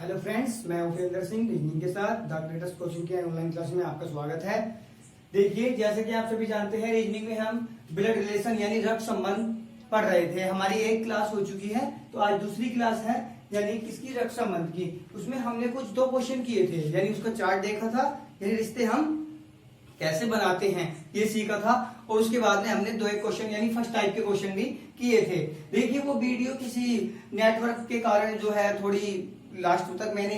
Hello friends, मैं Upendra Singh reasoning के साथ द ग्रेटेस्ट कोचिंग के ऑनलाइन क्लास में आपका स्वागत है। देखिए, जैसे कि आप सभी जानते हैं, रीजनिंग में हम ब्लड रिलेशन यानी रक्त संबंध पढ़ रहे थे। हमारी एक क्लास हो चुकी है, तो आज दूसरी क्लास है यानी किसकी, रक्त संबंध की। उसमें हमने कुछ 2 क्वेश्चन किए थे, यानी उसका चार्ट देखा था, यानी रिश्ते हम कैसे बनाते हैं ये सीखा था। और उसके बाद में हमने 2 क्वेश्चन यानी फर्स्ट टाइप के क्वेश्चन भी किए थे। देखिए, वो वीडियो किसी नेटवर्क के कारण जो है थोड़ी लास्ट तक मैंने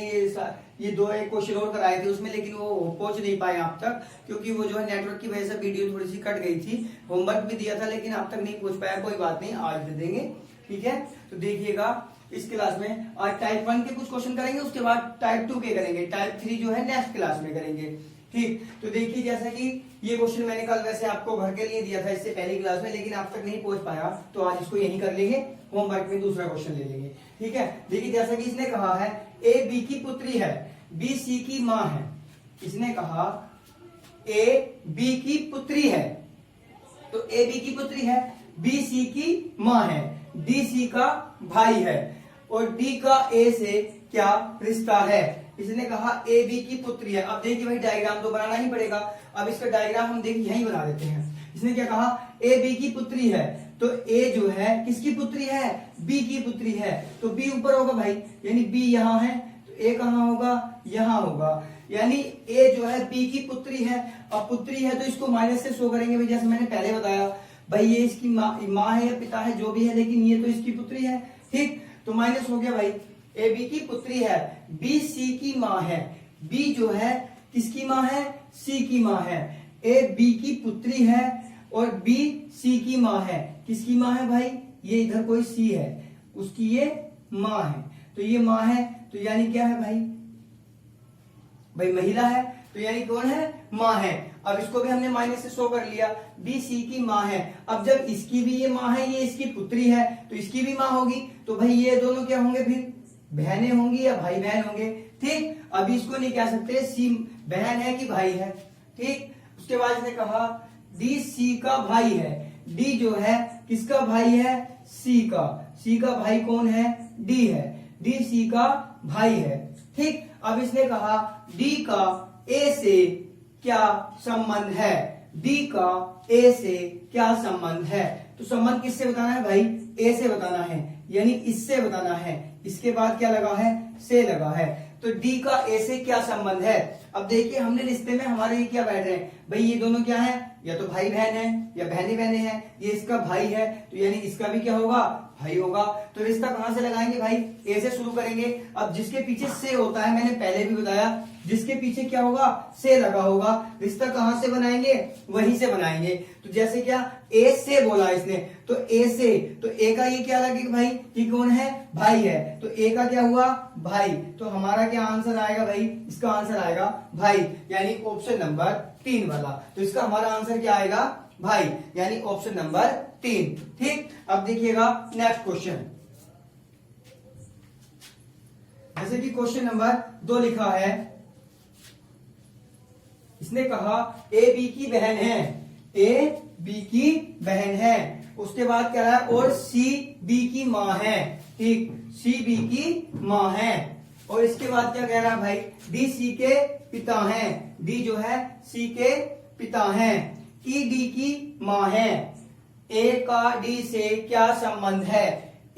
ये 2 क्वेश्चन और कराए थे उसमें, लेकिन वो पहुंच नहीं पाए आप तक, क्योंकि वो जो है नेटवर्क की वजह से वीडियो थोड़ी सी कट गई थी। होमवर्क भी दिया था लेकिन आप तक नहीं पहुंच पाया, कोई बात नहीं, आज दे देंगे, ठीक है। तो देखिएगा, इस क्लास में आज टाइप 1 के कुछ क्वेश्चन करेंगे, उसके बाद टाइप 2 के करेंगे, टाइप 3 जो है नेक्स्ट क्लास में करेंगे, ठीक। तो देखिए, जैसा कि ये क्वेश्चन मैंने कल वैसे आपको घर के लिए दिया था इससे पहली क्लास में, लेकिन आप तक नहीं पहुंच पाया, तो आज इसको यही कर लेंगे, होमवर्क में दूसरा क्वेश्चन ले लेंगे, ठीक है। देखिए, जैसा कि इसने कहा है ए बी की पुत्री है, बी सी की मां है। इसने कहा ए बी की पुत्री है, तो ए बी की पुत्री है, बी सी की मां है, डी सी का भाई है, और डी का ए से क्या रिश्ता है। इसने कहा ए बी की पुत्री है। अब देखिए भाई, डायग्राम तो बनाना ही पड़ेगा। अब इसका डायग्राम हम देखिए यहीं बना देते हैं। इसने क्या कहा, ए बी की पुत्री है, तो ए जो है किसकी पुत्री है, बी की पुत्री है, तो बी ऊपर होगा भाई, यानी बी यहां है, तो ए कहां होगा, यहां होगा, यानी ए जो है बी की पुत्री है। अब पुत्री है तो इसको माइनस से शो करेंगे भाई, जैसे मैंने पहले बताया भाई, ये इसकी माँ है या पिता है जो भी है, लेकिन ये तो इसकी पुत्री है, ठीक। तो माइनस हो गया भाई, ए बी की पुत्री है, बी सी की माँ है, बी जो है किसकी माँ है, सी की माँ है, ए बी की पुत्री है और बी सी की माँ है। किसकी माँ है भाई, ये इधर कोई सी है, उसकी ये माँ है, तो ये माँ है, तो यानी क्या है भाई, भाई महिला है, तो यानी कौन है, माँ है। अब इसको भी हमने माइनस से शो कर लिया, बी सी की माँ है। अब जब इसकी भी ये माँ है, ये इसकी पुत्री है, तो इसकी भी माँ होगी, तो भाई ये दोनों क्या होंगे, फिर बहनें होंगी या भाई बहन होंगे, ठीक। अभी इसको नहीं कह सकते सी बहन है कि भाई है, ठीक। उसके बाद इसने कहा डी सी का भाई है, डी जो है किसका भाई है, सी का भाई कौन है, डी है, डी सी का भाई है, ठीक। अब इसने कहा डी का ए से क्या संबंध है, डी का ए से क्या संबंध है। तो संबंध किससे बताना है भाई, ए से बताना है, यानी इससे बताना है। इसके बाद क्या लगा है, से लगा है, तो डी का ए से क्या संबंध है। अब देखिए, हमने रिश्ते में हमारे ये क्या बैठ रहे हैं भाई, ये दोनों क्या है, या तो भाई बहन है या बहनी बहने हैं। ये इसका भाई है, तो यानी इसका भी क्या होगा, भाई होगा। तो रिश्ता कहां से लगाएंगे भाई, ए से शुरू करेंगे। अब जिसके पीछे से होता है, मैंने पहले भी बताया, जिसके पीछे क्या होगा, से लगा होगा, रिश्ता कहां से बनाएंगे, वहीं से बनाएंगे। तो जैसे क्या, ए से बोला इसने, तो ए से, तो ए का ये क्या लगेगा भाई, ये कौन है, भाई है, तो ए का क्या हुआ, भाई। तो हमारा क्या आंसर आएगा भाई, इसका आंसर आएगा भाई, यानी ऑप्शन नंबर 3 वाला। तो इसका हमारा आंसर क्या आएगा, भाई, यानी ऑप्शन नंबर 3, ठीक। अब देखिएगा नेक्स्ट क्वेश्चन, जैसे कि क्वेश्चन नंबर 2 लिखा है। इसने कहा ए बी की बहन है, ए बी की बहन है, उसके बाद क्या है, और सी बी की माँ है, ठीक, सी बी की माँ है। और इसके बाद क्या कह रहा है भाई, डी सी के पिता हैं, डी जो है सी के पिता हैं, ई डी की माँ है, ए का डी से क्या संबंध है,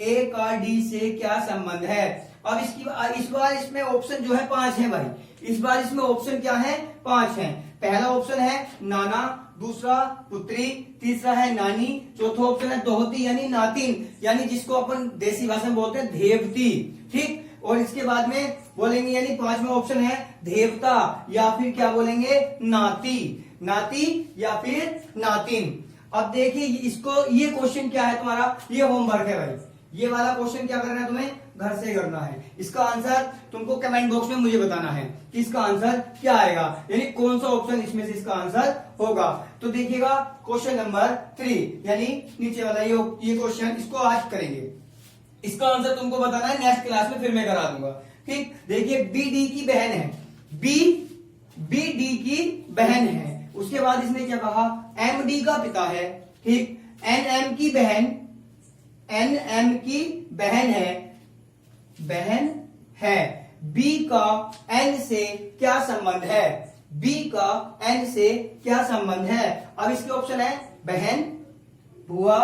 ए का डी से क्या संबंध है। अब इस बार इसमें ऑप्शन जो है 5 है भाई, इस बार इसमें ऑप्शन क्या है, 5 है। पहला ऑप्शन है नाना, दूसरा पुत्री, तीसरा है नानी, चौथा ऑप्शन है दोहती यानी नातिन, यानी जिसको अपन देसी भाषा में बोलते हैं देवती, ठीक। और इसके बाद में बोलेंगे, यानी 5वां ऑप्शन है देवता, या फिर क्या बोलेंगे, नाती, नाती या फिर नातिन। अब देखिए, इसको, ये क्वेश्चन क्या है तुम्हारा, ये होमवर्क है भाई, ये वाला क्वेश्चन क्या करना है तुम्हें, घर से करना है। इसका आंसर तुमको कमेंट बॉक्स में मुझे बताना है कि इसका आंसर क्या आएगा, यानी कौन सा ऑप्शन इसमें से इसका आंसर होगा। तो देखिएगा क्वेश्चन नंबर 3, यानी नीचे वाला ये क्वेश्चन, इसको आज करेंगे। इसका आंसर तुमको बताना है, नेक्स्ट क्लास में फिर मैं करा दूंगा, ठीक। देखिए, बी डी की बहन है, बी डी की बहन है। उसके बाद इसने क्या कहा, एम डी का पिता है, ठीक, एन एम की बहन, एन एम की बहन है, बी का एन से क्या संबंध है, बी का एन से क्या संबंध है। अब इसके ऑप्शन है बहन, बुआ,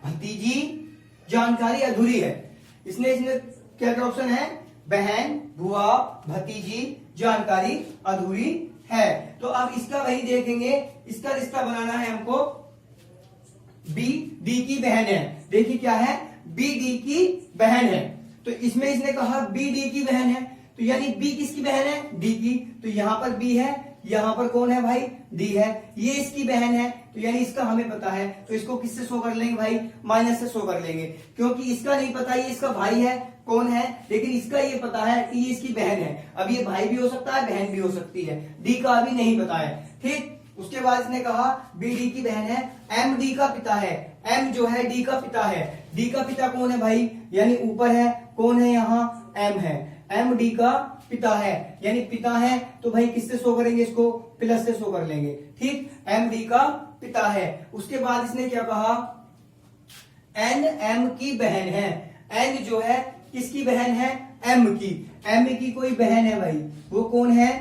भतीजी, जानकारी अधूरी है। इसने क्या क्या ऑप्शन है, बहन, बुआ, भतीजी, जानकारी अधूरी है। तो अब इसका वही देखेंगे, इसका रिश्ता बनाना है हमको। बी डी की बहन है, देखिए क्या है, बी डी की बहन है। तो इसमें इसने कहा बी डी की बहन है, तो यानी बी किसकी बहन है, डी की। तो यहां पर बी है, यहां पर कौन है भाई, डी है। ये इसकी बहन है, तो यानी इसका हमें पता है, तो इसको किससे शो कर लेंगे भाई, माइनस से शो कर लेंगे, क्योंकि इसका नहीं पता ये इसका भाई है कौन है, लेकिन इसका ये पता है कि ये इसकी बहन है। अब ये भाई भी हो सकता है, बहन भी हो सकती है, डी का अभी नहीं पता है। ठीक, उसके बाद इसने कहा बी डी की बहन है, एम डी का पिता है, एम जो है डी का पिता है। डी का पिता कौन है भाई, यानी ऊपर है, कौन है यहाँ, एम है, एम डी का पिता है, यानी पिता है, तो भाई किससे शो करेंगे इसको, प्लस से शो कर लेंगे। ठीक, एम डी का पिता है। उसके बाद इसने क्या कहा, एन एम की बहन है, एन जो है किसकी बहन है, एम की, एम की कोई बहन है भाई, वो कौन है,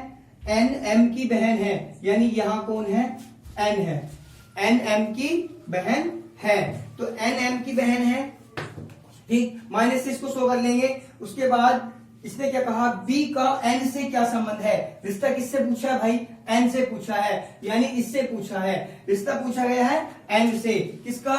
एन एम की बहन है, यानी यहां कौन है, एन है, एन एम की बहन है, तो एन एम की बहन है। ठीक, माइनस से इसको शो कर लेंगे। उसके बाद इसने क्या कहा, बी का एन से क्या संबंध है, रिश्ता किससे पूछा है भाई, एन से पूछा है, यानी इससे पूछा है, रिश्ता पूछा गया है एन से, किसका,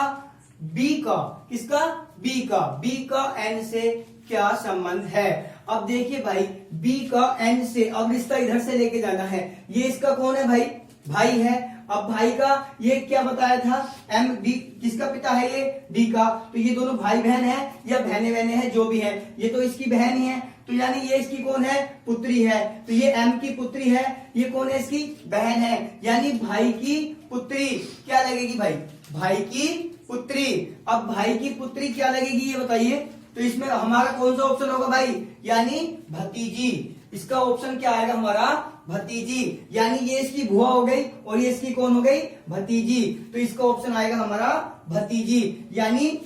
बी का, किसका, बी का, बी का एन से क्या संबंध है। अब देखिए भाई, बी का एन से, अब रिश्ता इधर से लेके जाना है, ये इसका कौन है भाई, भाई है। अब भाई का ये क्या बताया था, एम डी किसका पिता है, ये डी का, तो ये दोनों भाई बहन है या बहने बहने हैं जो भी है, ये तो इसकी बहन ही है, तो यानी ये इसकी कौन है, पुत्री है, तो ये एम की पुत्री है, ये कौन है, इसकी बहन है, यानी भाई की पुत्री क्या लगेगी भाई, भाई की पुत्री। अब भाई की पुत्री क्या लगेगी ये बताइए, तो इसमें हमारा कौन सा ऑप्शन होगा भाई, यानी भतीजी, इसका ऑप्शन क्या आएगा हमारा, भतीजी, यानी ये इसकी बुआ हो गई और ये इसकी कौन हो गई, भतीजी, तो इसका ऑप्शन आएगा हमारा भतीजी, यानी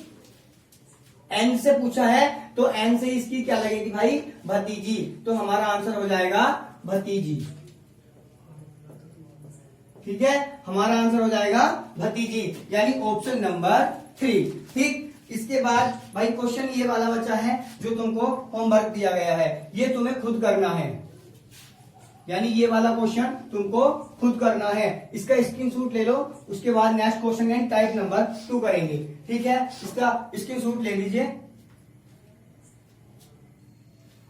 एन से पूछा है तो एन से इसकी क्या लगेगी भाई, भतीजी, तो हमारा आंसर हो जाएगा भतीजी। ठीक है, हमारा आंसर हो जाएगा भतीजी, यानी ऑप्शन नंबर 3। ठीक, इसके बाद भाई क्वेश्चन ये वाला बचा है जो तुमको होमवर्क दिया गया है, ये तुम्हें खुद करना है, यानी ये वाला क्वेश्चन तुमको खुद करना है, इसका स्क्रीनशॉट ले लो। उसके बाद नेक्स्ट क्वेश्चन है टाइप नंबर 2 करेंगे। ठीक है, इसका स्क्रीनशॉट ले लीजिए।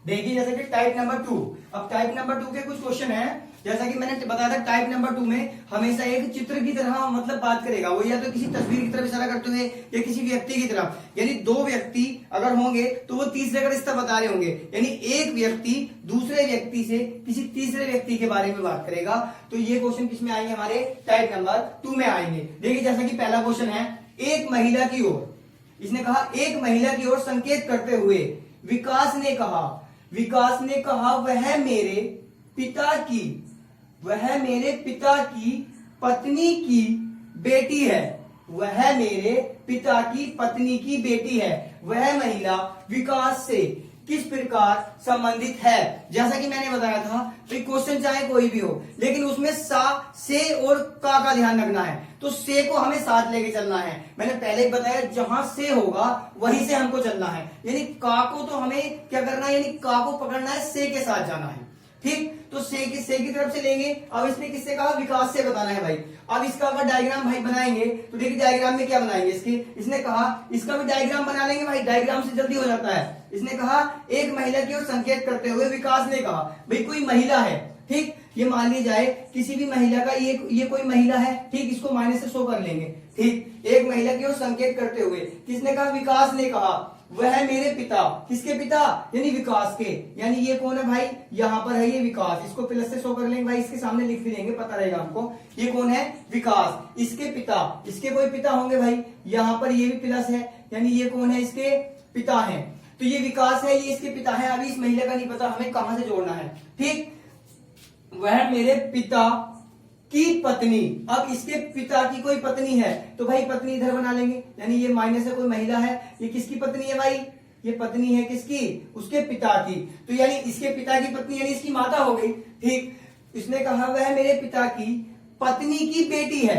देखिए जैसे कि टाइप नंबर 2, अब टाइप नंबर 2 के कुछ क्वेश्चन है, जैसा कि मैंने बताया था टाइप नंबर 2 में हमेशा एक चित्र की तरह मतलब बात करेगा, वो या तो किसी तस्वीर की तरफ इशारा करते हुए या किसी व्यक्ति की तरफ, यानी दो व्यक्ति अगर होंगे तो वो तीसरे का रिश्ता बता रहे होंगे, यानी एक व्यक्ति दूसरे व्यक्ति से किसी तीसरे व्यक्ति के बारे में बात करेगा। तो ये क्वेश्चन किसमें आएंगे, हमारे टाइप नंबर 2 में आएंगे। देखिए जैसा कि पहला क्वेश्चन है, एक महिला की ओर, इसने कहा एक महिला की ओर संकेत करते हुए विकास ने कहा वह मेरे पिता की पत्नी की बेटी है, वह मेरे पिता की पत्नी की बेटी है, वह महिला विकास से किस प्रकार संबंधित है। जैसा कि मैंने बताया था तो क्वेश्चन चाहे कोई भी हो, लेकिन उसमें सा, से और का ध्यान रखना है, तो से को हमें साथ लेके चलना है। मैंने पहले ही बताया जहां से होगा वहीं से हमको चलना है, यानी का को तो हमें क्या करना है, यानी का को पकड़ना है, से के साथ जाना है। ठीक, तो से की तरफ से लेंगे। अब इसने किससे कहा, विकास से बताना है भाई। अब इसका अगर डायग्राम भाई बनाएंगे तो देखिए डायग्राम में क्या बनाएंगे, इसने कहा इसका भी डायग्राम बना लेंगे भाई, डायग्राम से जल्दी हो जाता है। इसने कहा एक महिला की ओर संकेत करते हुए विकास ने कहा, भाई कोई महिला है, ठीक, ये मान ली जाए किसी भी महिला का ये कोई महिला है, ठीक, इसको माइनस से शो कर लेंगे। ठीक, एक महिला की ओर संकेत करते हुए किसने कहा, विकास ने कहा वह मेरे पिता, किसके पिता, यानी विकास के, यानी ये कौन है भाई, यहाँ पर है ये विकास, इसको प्लस से शो कर लेंगे भाई, इसके सामने लिख भी देंगे, पता रहेगा हमको ये कौन है, विकास, इसके पिता, इसके कोई पिता होंगे भाई, यहाँ पर ये भी प्लस है, यानी ये कौन है, इसके पिता है, तो ये विकास है, ये इसके पिता है। अभी इस महिला का नहीं पता, हमें कहां से जोड़ना है। ठीक, वह मेरे पिता की पत्नी, अब इसके पिता की कोई पत्नी है तो भाई पत्नी इधर बना लेंगे, यानी ये माइनस है, कोई महिला है, ये किसकी पत्नी है भाई, ये पत्नी है किसकी, उसके पिता की, तो यानी इसके पिता की पत्नी यानी इसकी माता हो गई। ठीक, इसने कहा वह मेरे पिता की पत्नी की बेटी है।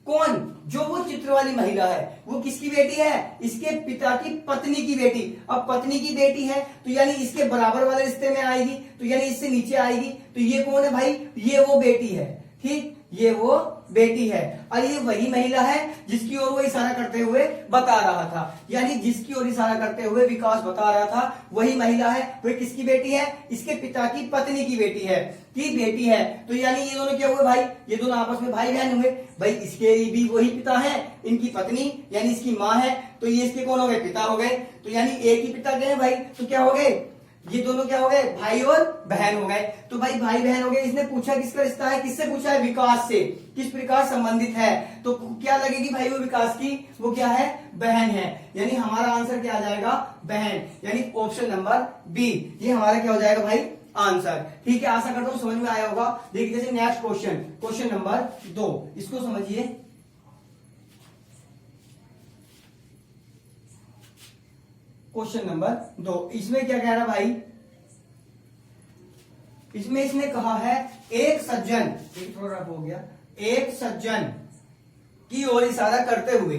कौन, जो वो चित्र वाली महिला है वो किसकी बेटी है, इसके पिता की पत्नी की बेटी। अब पत्नी की बेटी है तो यानी इसके बराबर वाले रिश्ते में आएगी, तो यानी इससे नीचे आएगी, तो ये कौन है भाई, ये वो बेटी है। ठीक, ये वो बेटी है और ये वही महिला है जिसकी ओर वो इशारा करते हुए बता रहा था, यानी जिसकी ओर इशारा करते हुए विकास बता रहा था वही महिला है। वह किसकी बेटी है, इसके पिता की पत्नी की बेटी है, तो यानी ये दोनों क्या हुए भाई, ये दोनों आपस में भाई बहन हुए। भाई इसके भी वही पिता है, इनकी पत्नी यानी इसकी माँ है, तो ये इसके कौन हो गए, पिता हो गए। तो यानी एक ही पिता के हैं भाई, तो क्या हो गए, ये दोनों क्या हो गए, भाई और बहन हो गए। तो भाई भाई बहन हो गए। इसने पूछा किसका रिश्ता है, किससे पूछा है, विकास से, किस प्रकार संबंधित है, तो क्या लगेगी भाई, वो विकास की वो क्या है, बहन है, यानी हमारा आंसर क्या आ जाएगा, बहन, यानी ऑप्शन नंबर बी, ये हमारा क्या हो जाएगा भाई, आंसर। ठीक है, आशा करता हूं समझ में आया होगा। देखिए जैसे नेक्स्ट क्वेश्चन, क्वेश्चन नंबर 2, इसको समझिए। क्वेश्चन नंबर 2, इसमें क्या कह रहा भाई, इसमें इसने कहा है एक सज्जन, एक थोड़ा हो गया, एक सज्जन की ओर इशारा करते हुए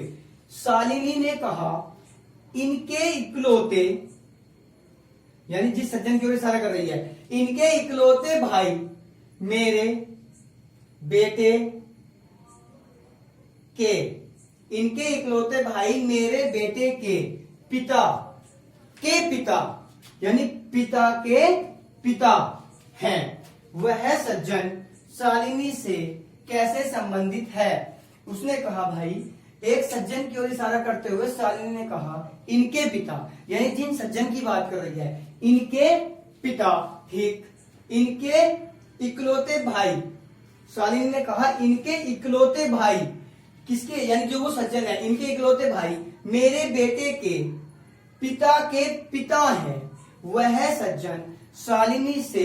शालिनी ने कहा इनके इकलौते, यानी जिस सज्जन की ओर इशारा कर रही है, इनके इकलौते भाई मेरे बेटे के, इनके इकलौते भाई मेरे बेटे के पिता यानी पिता के पिता हैं, वह सज्जन शालिनी से कैसे संबंधित है। उसने कहा भाई एक सज्जन की ओर इशारा करते हुए शालिनी ने कहा इनके पिता, यानी जिन सज्जन की बात कर रही है इनके पिता, ठीक, इनके इकलौते भाई, शालिनी ने कहा इनके इकलौते भाई, किसके, यानी जो वो सज्जन है इनके इकलौते भाई मेरे बेटे के पिता हैं, वह सज्जन शालिनी से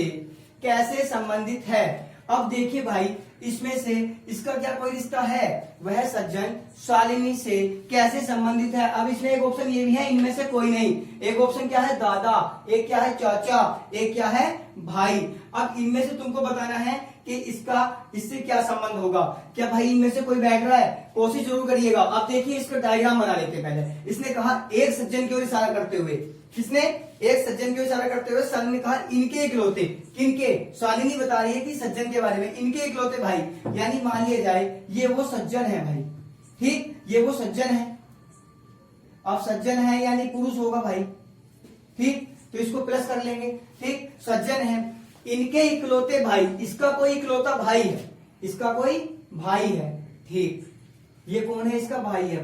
कैसे संबंधित है। अब देखिए भाई इसमें से इसका क्या कोई रिश्ता है, वह सज्जन शालिनी से कैसे संबंधित है। अब इसमें एक ऑप्शन ये भी है, इनमें से कोई नहीं, एक ऑप्शन क्या है दादा, एक क्या है चाचा, एक क्या है भाई। अब इनमें से तुमको बताना है कि इसका इससे क्या संबंध होगा, क्या भाई इनमें से कोई बैठ रहा है, कोशिश जरूर करिएगा। अब देखिए इसका डायग्राम बना लेते हैं पहले। इसने कहा एक सज्जन की ओर इशारा करते हुए, किसने, एक सज्जन की ओर इशारा करते हुए शालिनी ने कहा इनके इकलौते, किनके, शालिनी बता रही है कि सज्जन के बारे में, इनके इकलौते भाई, यानी मान लिया जाए ये वो सज्जन है भाई, ठीक, ये वो सज्जन है। अब सज्जन है यानी पुरुष होगा भाई, ठीक, तो इसको प्लस कर लेंगे, ठीक, सज्जन है, इनके इकलौते भाई, इसका कोई इकलौता भाई है, इसका कोई भाई है, ठीक, ये कौन है, इसका भाई है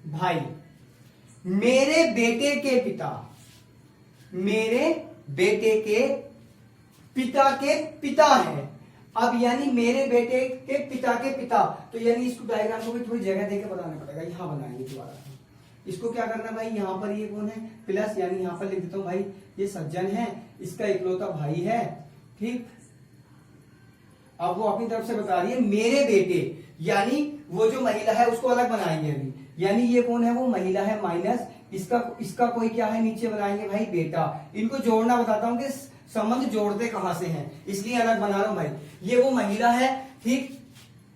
भाई, मेरे बेटे के पिता, मेरे बेटे के पिता है। अब यानी मेरे बेटे के पिता, तो यानी इसको डायग्राम को भी थोड़ी जगह देकर बनाना पड़ेगा, यहां बनाएंगे दोबारा। इसको क्या करना भाई, यहां पर ये कौन है, प्लस, यानी यहां पर लिख देता हूं भाई ये सज्जन है, इसका इकलौता भाई है, ठीक। अब वो अपनी तरफ से बता रही है मेरे बेटे, यानी वो जो महिला है उसको अलग बनाएंगे अभी, यानी ये कौन है, वो महिला है माइनस इसका कोई क्या है, नीचे बनाएंगे भाई बेटा। इनको जोड़ना बताता हूं कि संबंध जोड़ते कहां से हैं, इसलिए अलग बना रहा हूं भाई। ये वो महिला है, ठीक,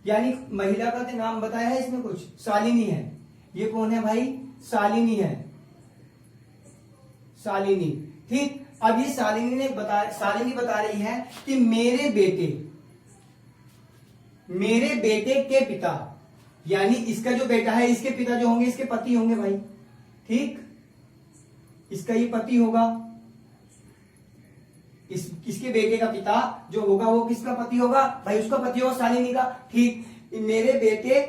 यानी महिला का तो नाम बताया है इसमें कुछ, शालिनी है, ये कौन है भाई, शालिनी है, शालिनी, ठीक। अब ये शालिनी बता रही है कि मेरे बेटे के पिता, यानी इसका जो बेटा है इसके पिता जो होंगे इसके पति होंगे भाई, ठीक, इसका ये पति होगा, इसके बेटे का पिता जो होगा वो किसका पति होगा भाई, उसका पति होगा शालिनी का, ठीक। मेरे बेटे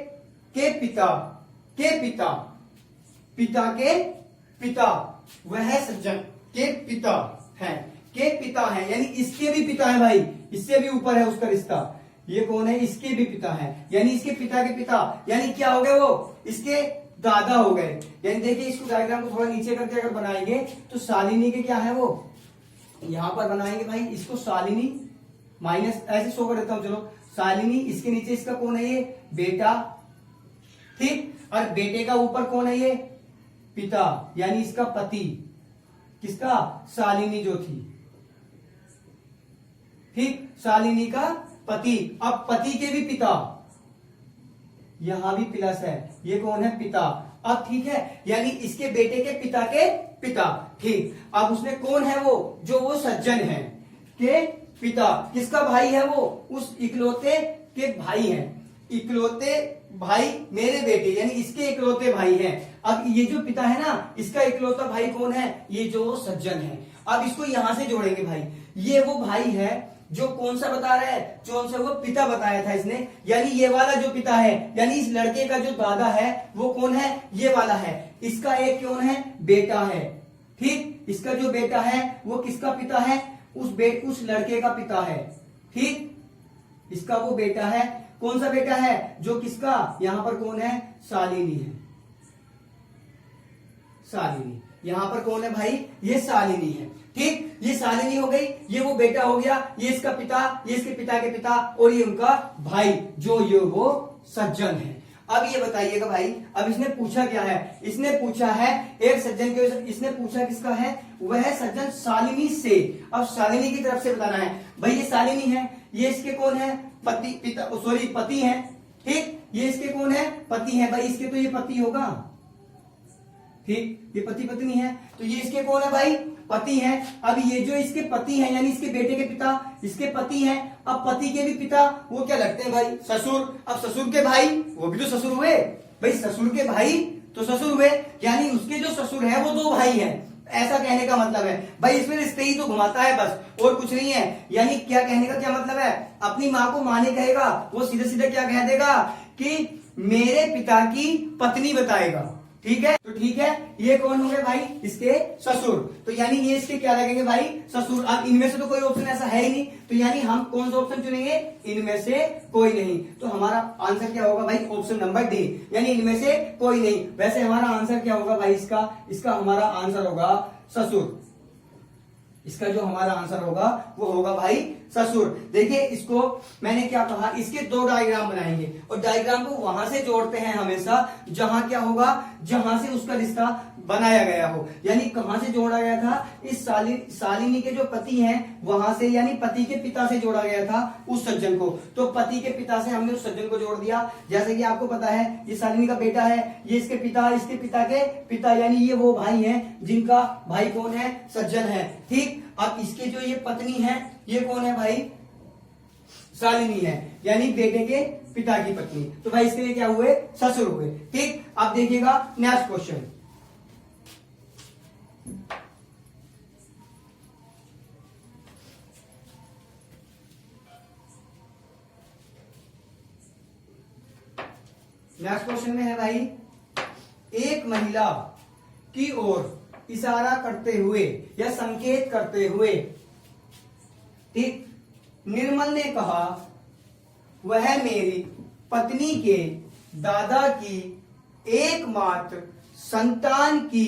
के पिता के पिता वह सज्जन के पिता है, यानी इसके भी पिता है भाई, इससे भी ऊपर है उसका रिश्ता, ये कौन है, इसके भी पिता है, यानी इसके पिता के पिता, यानी क्या हो गए वो, इसके दादा हो गए। यानी देखिए इसको डायग्राम को थोड़ा नीचे करके अगर बनाएंगे तो शालिनी के क्या है वो, यहां पर बनाएंगे भाई, इसको शालिनी माइनस ऐसे शो कर देता हूं, चलो शालिनी, इसके नीचे इसका कौन है, ये बेटा, ठीक, और बेटे का ऊपर कौन है, ये पिता यानी इसका पति, किसका, शालिनी जो थी, ठीक, शालिनी का पति। अब पति के भी पिता, यहां भी प्लस है, ये कौन है, पिता। अब ठीक है, यानी इसके बेटे के पिता, ठीक। अब उसने कौन है वो, जो वो सज्जन है के पिता, किसका भाई है वो, उस इकलौते के भाई हैं, इकलौते भाई मेरे बेटे, यानी इसके इकलौते भाई हैं। अब ये जो पिता है ना, इसका इकलौता भाई कौन है, ये जो सज्जन है। अब इसको यहां से जोड़ेंगे भाई, ये वो भाई है जो कौन सा बता रहा है, जो सा वो पिता बताया था इसने, यानी ये वाला जो पिता है, यानी इस लड़के का जो दादा है वो कौन है, ये वाला है। इसका एक कौन है, बेटा है, ठीक। इसका जो बेटा है वो किसका पिता है, उस लड़के का पिता है, ठीक। इसका वो बेटा है, कौन सा बेटा है, जो किसका, यहां पर कौन है, शालिनी है, शालिनी। यहां पर कौन है भाई, ये शालिनी है, ठीक। ये शालिनी हो गई, ये वो बेटा हो गया, ये इसका पिता, ये इसके पिता के पिता, और ये उनका भाई जो ये वो सज्जन है। अब ये बताइएगा भाई, अब इसने पूछा क्या है, इसने पूछा है एक सज्जन के, इसने पूछा किसका है, वह सज्जन शालिनी से। अब शालिनी की तरफ से बताना है भाई, ये शालिनी है, ये इसके कौन है, पति है, ठीक। ये इसके कौन है, पति है भाई, इसके तो ये पति होगा, ठीक। ये पति पत्नी है, तो ये इसके कौन है भाई, पति है। अब ये जो इसके पति हैं, यानी इसके बेटे के पिता, इसके पति हैं। अब पति के भी पिता वो क्या लगते हैं भाई, ससुर। अब ससुर के भाई, वो भी तो ससुर हुए भाई, ससुर के भाई तो ससुर हुए, यानी उसके जो ससुर है वो दो भाई हैं, ऐसा कहने का मतलब है भाई। इसमें रिश्ते ही तो घुमाता है बस, और कुछ नहीं है। यानी क्या कहने का क्या मतलब है, अपनी माँ को माँ नहीं कहेगा, वो सीधे सीधे क्या कह देगा कि मेरे पिता की पत्नी बताएगा, ठीक है। तो ठीक है, ये कौन होंगे भाई, इसके ससुर। तो यानी ये इसके क्या लगेंगे भाई, ससुर। अब इनमें से तो कोई ऑप्शन ऐसा है ही नहीं, तो यानी हम कौन सा ऑप्शन चुनेंगे, इनमें से कोई नहीं। तो हमारा आंसर क्या होगा भाई, ऑप्शन नंबर डी, यानी इनमें से कोई नहीं। वैसे हमारा आंसर क्या होगा भाई, इसका हमारा आंसर होगा ससुर। इसका जो हमारा आंसर होगा वो होगा भाई ससुर। देखिए इसको मैंने क्या कहा, इसके दो डायग्राम बनाएंगे और डायग्राम को वहां से जोड़ते हैं हमेशा जहां क्या होगा, जहां से उसका रिश्ता बनाया गया हो। यानी कहां से जोड़ा गया था, इस शालिनी के जो पति हैं वहां से, यानी पति के पिता से जोड़ा गया था उस सज्जन को। तो पति के पिता से हमने उस सज्जन को जोड़ दिया। जैसे कि आपको पता है ये शालिनी का बेटा है, ये इसके पिता, इसके पिता के पिता, यानी ये वो भाई हैं जिनका भाई कौन है, सज्जन है, ठीक। अब इसके जो ये पत्नी है ये कौन है भाई, शालिनी है, यानी बेटे के पिता की पत्नी। तो भाई इसके लिए क्या हुए, ससुर हुए, ठीक। अब देखिएगा नेक्स्ट क्वेश्चन। नेक्स्ट क्वेश्चन में है भाई, एक महिला की ओर इशारा करते हुए या संकेत करते हुए, ठीक, निर्मल ने कहा वह मेरी पत्नी के दादा की एकमात्र संतान की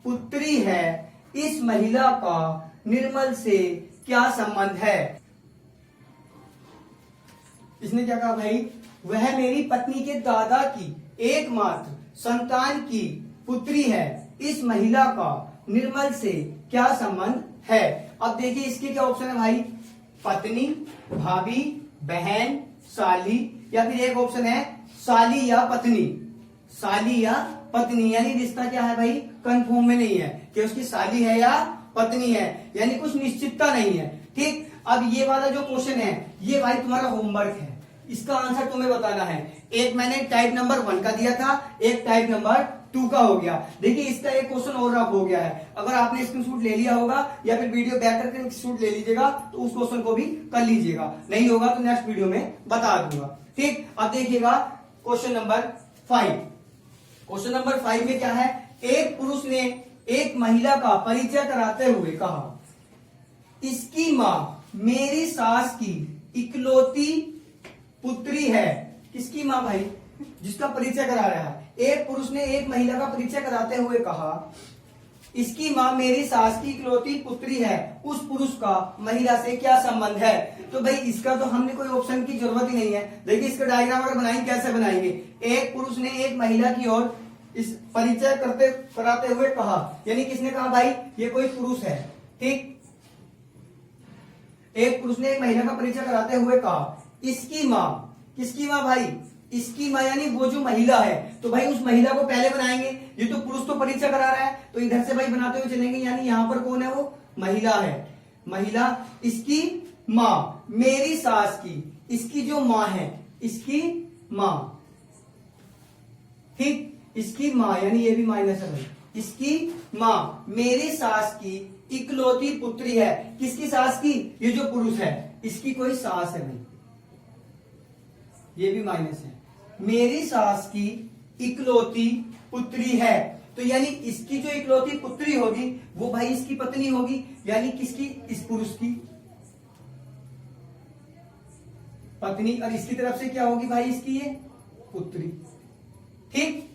पुत्री है। इस महिला का निर्मल से क्या संबंध है। इसने क्या कहा भाई, वह मेरी पत्नी के दादा की एकमात्र संतान की पुत्री है, इस महिला का निर्मल से क्या संबंध है। अब देखिए इसके क्या ऑप्शन है भाई, पत्नी, भाभी, बहन, साली, या फिर एक ऑप्शन है साली या पत्नी, साली या पत्नी। यानी रिश्ता क्या है भाई, कंफर्म में नहीं है कि उसकी साली है या पत्नी है, यानी कुछ निश्चितता नहीं है, ठीक। अब ये वाला जो क्वेश्चन है ये भाई तुम्हारा होमवर्क है, इसका आंसर तुम्हें बताना है। एक मैंने टाइप नंबर 1 का दिया था, एक टाइप नंबर 2 का हो गया। देखिए इसका एक क्वेश्चन और रफ हो गया है, अगर आपने स्क्रीनशॉट ले लिया होगा या फिर वीडियो बैक करके स्क्रीनशॉट ले लीजिएगा तो उस क्वेश्चन को भी कर लीजिएगा, नहीं होगा तो नेक्स्ट वीडियो में बता दूंगा, ठीक। अब देखिएगा क्वेश्चन नंबर 5। क्वेश्चन नंबर 5 में क्या है, एक पुरुष ने एक महिला का परिचय कराते हुए कहा, इसकी मां मेरी सास की इकलौती पुत्री है। किसकी मां भाई, जिसका परिचय करा रहा है। एक पुरुष ने एक महिला का परिचय कराते हुए कहा, इसकी मां मेरी सास की इकलौती पुत्री है। उस पुरुष का महिला से क्या संबंध है। तो भाई इसका तो हमने कोई ऑप्शन की जरूरत ही नहीं है। देखिए इसका डायग्राम अगर बनाएंगे कैसे बनाएंगे, एक पुरुष ने एक महिला की ओर इस परिचय कराते हुए कहा, यानी किसने कहा भाई, ये कोई पुरुष है, ठीक। एक पुरुष ने एक महिला का परिचय कराते हुए कहा, इसकी माँ, किसकी माँ भाई, इसकी माँ यानी वो जो महिला है। तो भाई उस महिला को पहले बनाएंगे, ये तो पुरुष तो परिचय करा रहा है, तो इधर से भाई बनाते हुए चलेंगे, यानी यहां पर कौन है, वो महिला है, महिला। इसकी माँ, मेरी सास की, इसकी जो माँ है, इसकी माँ, ठीक, इसकी माँ यानी ये भी माइनस है भाई, इसकी माँ मेरी सास की इकलौती पुत्री है। किसकी सास की, ये जो पुरुष है इसकी कोई सास है भाई, ये भी माइनस है, मेरी सास की इकलौती पुत्री है। तो यानी इसकी जो इकलौती पुत्री होगी वो भाई इसकी पत्नी होगी, यानी किसकी, इस पुरुष की पत्नी, और इसकी तरफ से क्या होगी भाई, इसकी ये पुत्री, ठीक।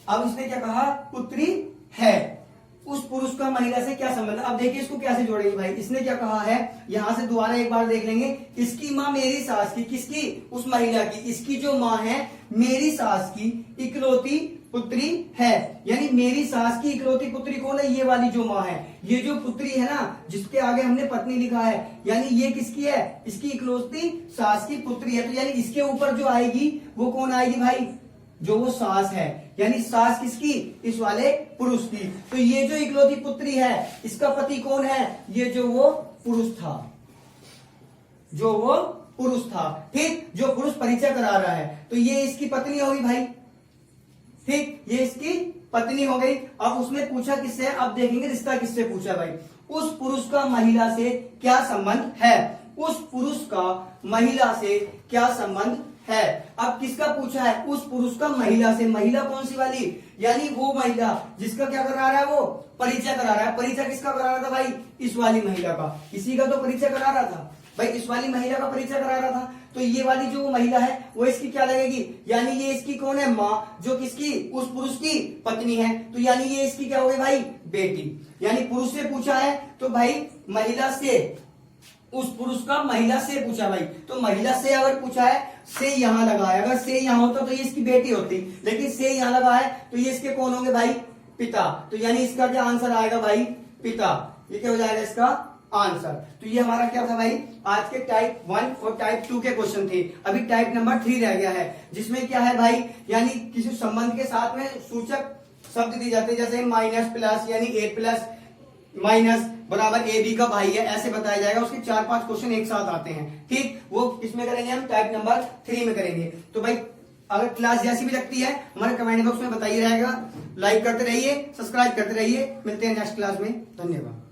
अब इसने क्या कहा, पुत्री है। उस पुरुष का महिला से क्या संबंध, अब देखिए इसको कैसे जोड़ेंगे भाई। इसने क्या कहा है, यहां से दोबारा एक बार देख लेंगे, इसकी माँ मेरी सास की, किसकी, उस महिला की, इसकी जो माँ है मेरी सास की इकलौती पुत्री है, यानी मेरी सास की इकलौती पुत्री कौन है, ये वाली जो माँ है, ये जो पुत्री है ना जिसके आगे हमने पत्नी लिखा है, यानी ये किसकी है, इसकी इकलौती सास की पुत्री है। तो यानी इसके ऊपर जो आएगी वो कौन आएगी भाई, जो वो सास है, यानी सास किसकी, इस वाले पुरुष की। तो ये जो इकलौती पुत्री है इसका पति कौन है, ये जो वो पुरुष था, जो वो पुरुष था, ठीक, जो पुरुष परिचय करा रहा है। तो ये इसकी पत्नी होगी भाई, ठीक, ये इसकी पत्नी हो गई। अब उसने पूछा किससे, अब देखेंगे रिश्ता किससे पूछा भाई, उस पुरुष का महिला से क्या संबंध है, उस पुरुष का महिला से क्या संबंध है। अब किसका पूछा है, उस पुरुष का महिला से, महिला कौन सी वाली, यानी वो महिला जिसका क्या करा रहा है, वो परिचय करा रहा है। परिचय किसका करा रहा था भाई, इस वाली महिला का, इसी का तो परिचय करा रहा था भाई, इस वाली महिला का परिचय करा रहा था। तो ये वाली जो महिला है वो इसकी क्या लगेगी, यानी ये इसकी कौन है, माँ, जो किसकी, उस पुरुष की पत्नी है। तो यानी ये इसकी क्या हो गई भाई, बेटी। यानी पुरुष से पूछा है तो भाई महिला से, उस पुरुष का महिला से पूछा भाई, तो महिला से अगर पूछा है, से यहां लगा है, अगर से यहां होता तो ये इसकी बेटी होती, लेकिन से यहां लगा है तो ये इसके कौन होंगे भाई, पिता। तो यानी इसका क्या आंसर आएगा भाई, पिता। ये क्या हो जाएगा इसका आंसर। तो ये हमारा क्या था भाई, आज के टाइप 1 और टाइप 2 के क्वेश्चन थे। अभी टाइप नंबर 3 रह गया है, जिसमें क्या है भाई, यानी किसी संबंध के साथ में सूचक शब्द दिए जाते हैं, जैसे माइनस प्लस, यानी ए प्लस माइनस बराबर ए बी का भाई है, ऐसे बताया जाएगा। उसके 4-5 क्वेश्चन एक साथ आते हैं, ठीक। वो किसमें करेंगे हम, टाइप नंबर 3 में करेंगे। तो भाई अगर क्लास जैसी भी लगती है हमारे कमेंट बॉक्स में बताइए रहेगा, लाइक करते रहिए, सब्सक्राइब करते रहिए। मिलते हैं नेक्स्ट क्लास में, धन्यवाद।